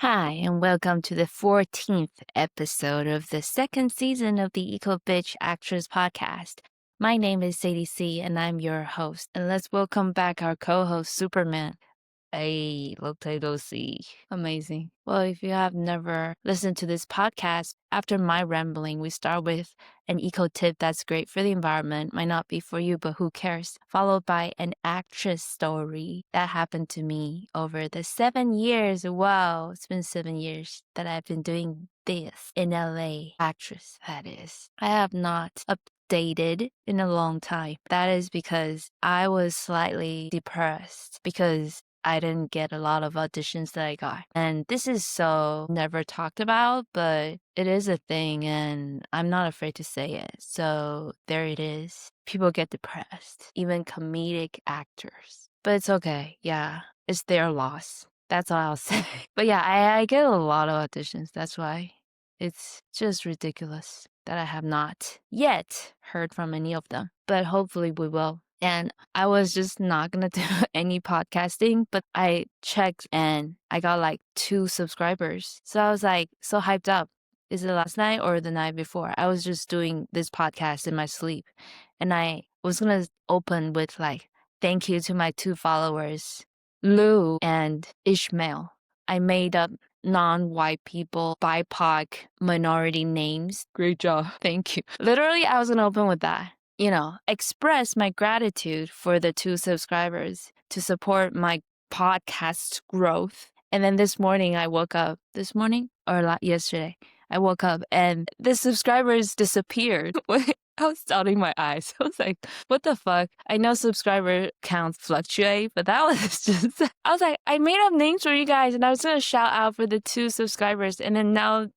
Hi, and welcome to the 14th episode of the second season of the Ecobitch Actress Podcast. My name is Sadie C, and I'm your host. And let's welcome back our co-host, Superman. Hey, Potato C. Amazing. Well, if you have never listened to this podcast, after my rambling, we start with an eco tip that's great for the environment, might not be for you, but who cares? Followed by an actress story that happened to me over the 7 years. Wow, it's been 7 years that I've been doing this in LA. Actress, that is. I have not updated in a long time. That is because I was slightly depressed because I didn't get a lot of auditions that I got. And this is so never talked about, but it is a thing and I'm not afraid to say it. So there it is. People get depressed, even comedic actors. But it's okay. Yeah, it's their loss. That's all I'll say. But yeah, I get a lot of auditions. That's why it's just ridiculous that I have not yet heard from any of them. But hopefully we will. And I was just not gonna do any podcasting, but I checked and I got like 2 subscribers. So I was like so hyped up. Is it last night or the night before? I was just doing this podcast in my sleep. And I was gonna open with like, thank you to my 2 followers, Lou and Ishmael. I made up non-white people, BIPOC, minority names. Great job. Thank you. Literally, I was gonna open with that. Express my gratitude for the 2 subscribers to support my podcast growth. And then this morning I woke up, this morning or yesterday, I woke up and the subscribers disappeared. I was doubting my eyes. I was like, what the fuck? I know subscriber counts fluctuate, but that was just, I was like, I made up names for you guys and I was going to shout out for the 2 subscribers. And then now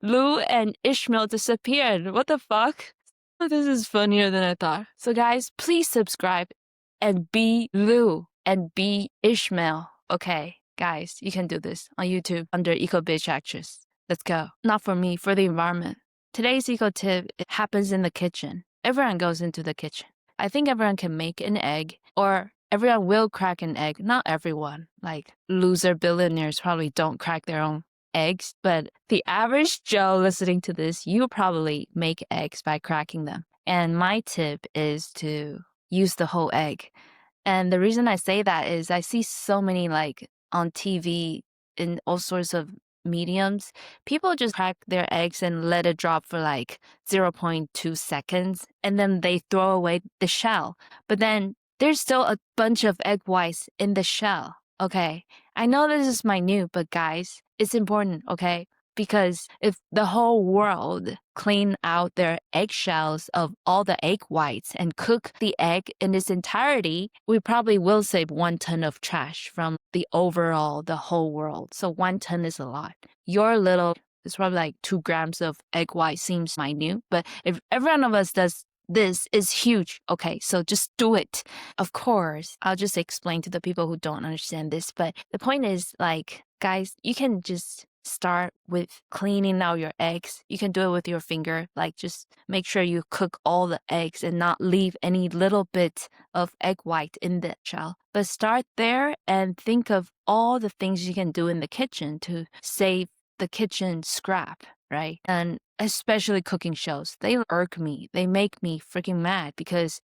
Lou and Ishmael disappeared. What the fuck? This is funnier than I thought. So guys, please subscribe and be Lou and be Ishmael. Okay, guys, you can do this on YouTube under Ecobitch Actress. Let's go. Not for me, for the environment. Today's eco tip happens in the kitchen. Everyone goes into the kitchen. I think everyone can make an egg or everyone will crack an egg. Not everyone. Like loser billionaires probably don't crack their own eggs, but the average Joe listening to this, you probably make eggs by cracking them. And my tip is to use the whole egg. And the reason I say that is I see so many like on TV in all sorts of mediums, people just crack their eggs and let it drop for like 0.2 seconds and then they throw away the shell. But then there's still a bunch of egg whites in the shell. Okay, I know this is minute, but guys, it's important, okay? Because if the whole world clean out their eggshells of all the egg whites and cook the egg in its entirety, we probably will save 1 ton of trash from the whole world. So 1 ton is a lot. Your little, it's probably like 2 grams of egg white seems minute, but if every one of us does this is huge. Okay, so just do it. Of course, I'll just explain to the people who don't understand this, but the point is like, guys, you can just start with cleaning out your eggs. You can do it with your finger. Like just make sure you cook all the eggs and not leave any little bit of egg white in the shell. But start there and think of all the things you can do in the kitchen to save the kitchen scrap, right? And especially cooking shows. They irk me. They make me freaking mad because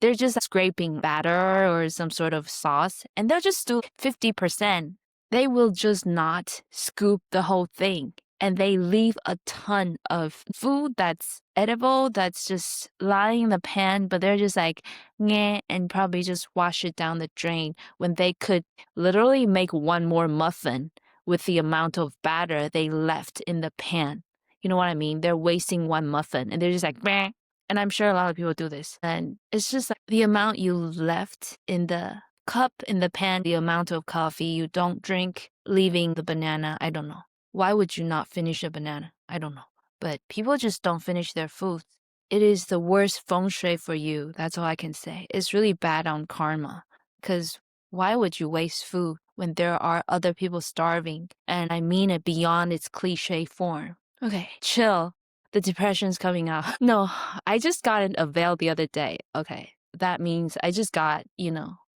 they're just scraping batter or some sort of sauce and they'll just do 50%. They will just not scoop the whole thing. And they leave a ton of food that's edible, that's just lying in the pan, but they're just like, "Nyeh," and probably just wash it down the drain when they could literally make 1 more muffin with the amount of batter they left in the pan. You know what I mean? They're wasting 1 muffin and they're just like, "Meh." And I'm sure a lot of people do this. And it's just like the amount you left in the cup, in the pan, the amount of coffee you don't drink, leaving the banana. I don't know. Why would you not finish a banana? I don't know. But people just don't finish their food. It is the worst feng shui for you. That's all I can say. It's really bad on karma. Because why would you waste food when there are other people starving? And I mean it beyond its cliche form. Okay, chill. The depression's coming out. No, I just got a veil the other day. Okay, that means I just got,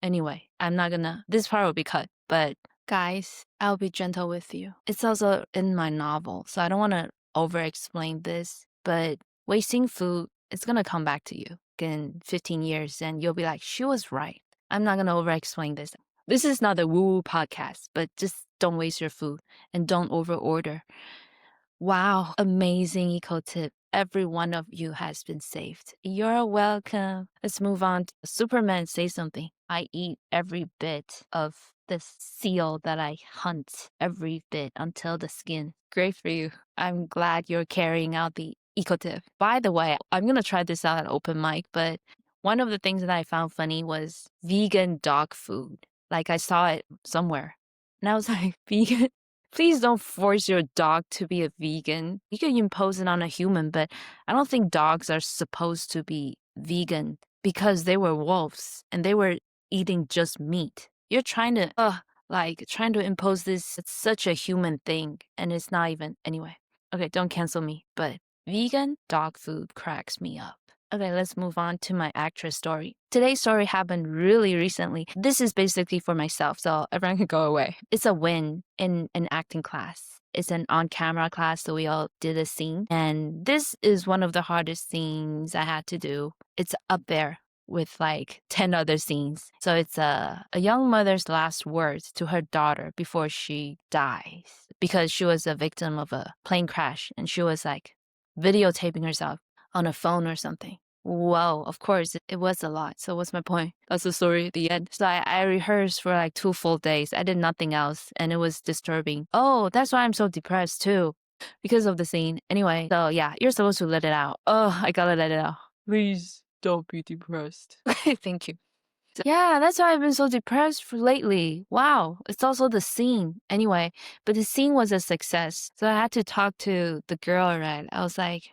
anyway, I'm not gonna, this part will be cut, but Guys, I'll be gentle with you. It's also in my novel, so I don't want to over explain this, but wasting food, it's going to come back to you in 15 years and you'll be like, she was right. I'm not going to over explain this. This is not a woo woo podcast, but just don't waste your food and don't over order. Wow, amazing eco tip. Every one of you has been saved. You're welcome. Let's move on. Superman, say something. I eat every bit of the seal that I hunt, every bit until the skin. Great for you. I'm glad you're carrying out the eco tip. By the way, I'm going to try this out at open mic, but one of the things that I found funny was vegan dog food. Like I saw it somewhere. And I was like, vegan? Please don't force your dog to be a vegan. You can impose it on a human, but I don't think dogs are supposed to be vegan because they were wolves and they were eating just meat. You're trying to, trying to impose this. It's such a human thing, and it's not even. Anyway, okay, don't cancel me, but vegan dog food cracks me up. Okay, let's move on to my actress story. Today's story happened really recently. This is basically for myself, so everyone can go away. It's a win in an acting class. It's an on-camera class, so we all did a scene. And this is one of the hardest scenes I had to do. It's up there with like 10 other scenes. So it's a young mother's last words to her daughter before she dies because she was a victim of a plane crash and she was like videotaping herself on a phone or something. Whoa, of course, it was a lot. So what's my point? That's the story at the end. So I rehearsed for like 2 full days. I did nothing else and it was disturbing. Oh, that's why I'm so depressed too. Because of the scene. Anyway, so yeah, you're supposed to let it out. Oh, I gotta let it out. Please don't be depressed. Thank you. Yeah, that's why I've been so depressed for lately. Wow, it's also the scene. Anyway, but the scene was a success. So I had to talk to the girl, right? I was like,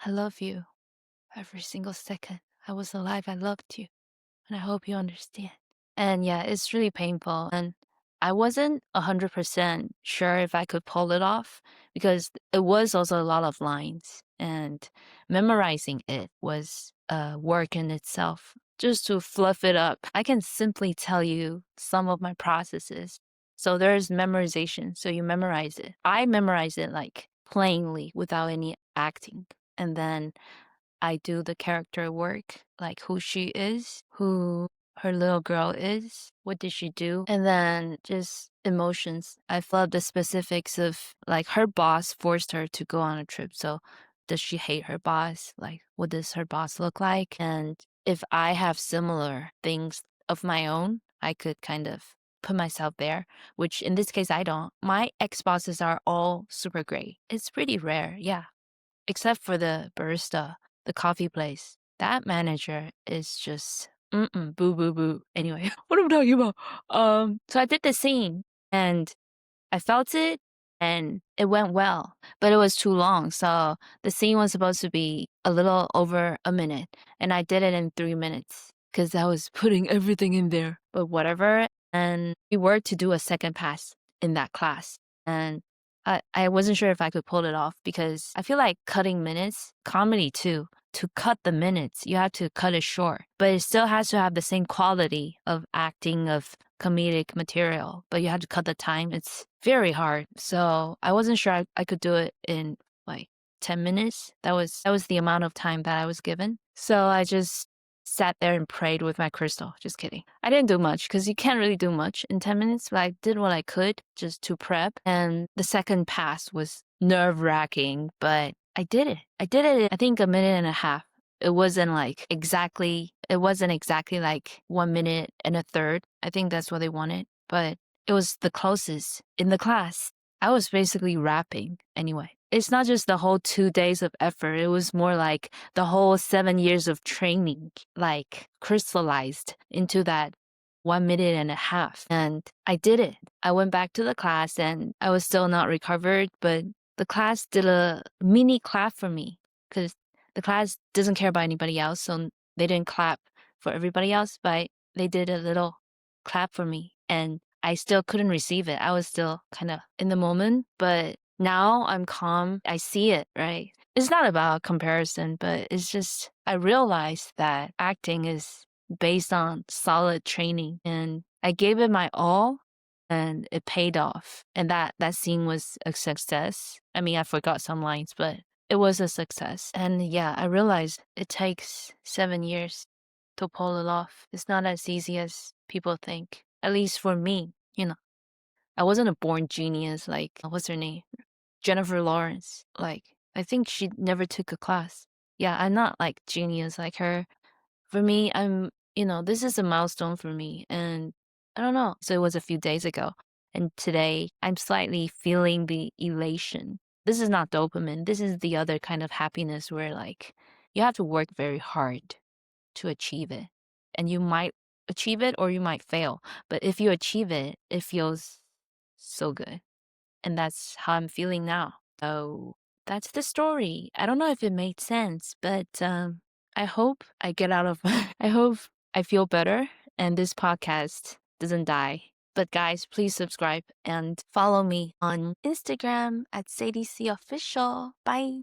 I love you. Every single second I was alive, I loved you. And I hope you understand. And yeah, it's really painful. And I wasn't 100% sure if I could pull it off because it was also a lot of lines. And memorizing it was work in itself. Just to fluff it up, I can simply tell you some of my processes. So there's memorization. So you memorize it. I memorize it like plainly without any acting. And then I do the character work, like who she is, who her little girl is, what did she do, and then just emotions. I love the specifics of like her boss forced her to go on a trip. So does she hate her boss? Like, what does her boss look like? And if I have similar things of my own, I could kind of put myself there, which in this case, I don't. My ex bosses are all super great. It's pretty rare. Yeah. Except for the barista, the coffee place. That manager is just boo boo boo. Anyway, what am I talking about? So I did the scene and I felt it and it went well, but it was too long. So the scene was supposed to be a little over a minute and I did it in 3 minutes because I was putting everything in there, but whatever. And we were to do a second pass in that class. And I wasn't sure if I could pull it off because I feel like cutting minutes, comedy too, to cut the minutes, you have to cut it short, but it still has to have the same quality of acting, of comedic material, but you have to cut the time. It's very hard. So I wasn't sure I could do it in like 10 minutes. That was the amount of time that I was given. So I just sat there and prayed with my crystal. Just kidding. I didn't do much because you can't really do much in 10 minutes, but I did what I could just to prep. And the second pass was nerve wracking, but I did it. I did it in, I think, a minute and a half. It wasn't exactly like 1 minute and a third. I think that's what they wanted, but it was the closest in the class. I was basically rapping anyway. It's not just the whole 2 days of effort. It was more like the whole 7 years of training, like crystallized into that 1 minute and a half. And I did it. I went back to the class and I was still not recovered, but the class did a mini clap for me because the class doesn't care about anybody else. So they didn't clap for everybody else, but they did a little clap for me. And I still couldn't receive it. I was still kind of in the moment, but now I'm calm. I see it, right? It's not about comparison, but it's just, I realized that acting is based on solid training and I gave it my all and it paid off. And that scene was a success. I mean, I forgot some lines, but it was a success. And yeah, I realized it takes 7 years to pull it off. It's not as easy as people think. At least for me. I wasn't a born genius like what's her name? Jennifer Lawrence. Like, I think she never took a class. Yeah, I'm not like genius like her. For me, this is a milestone for me. And I don't know. So it was a few days ago. And today I'm slightly feeling the elation. This is not dopamine. This is the other kind of happiness where like you have to work very hard to achieve it. And you might achieve it or you might fail. But if you achieve it, it feels so good. And that's how I'm feeling now. So that's the story. I don't know if it made sense, but I hope I get out of, I hope I feel better and this podcast doesn't die. But guys, please subscribe and follow me on Instagram at SadieC Official. Bye.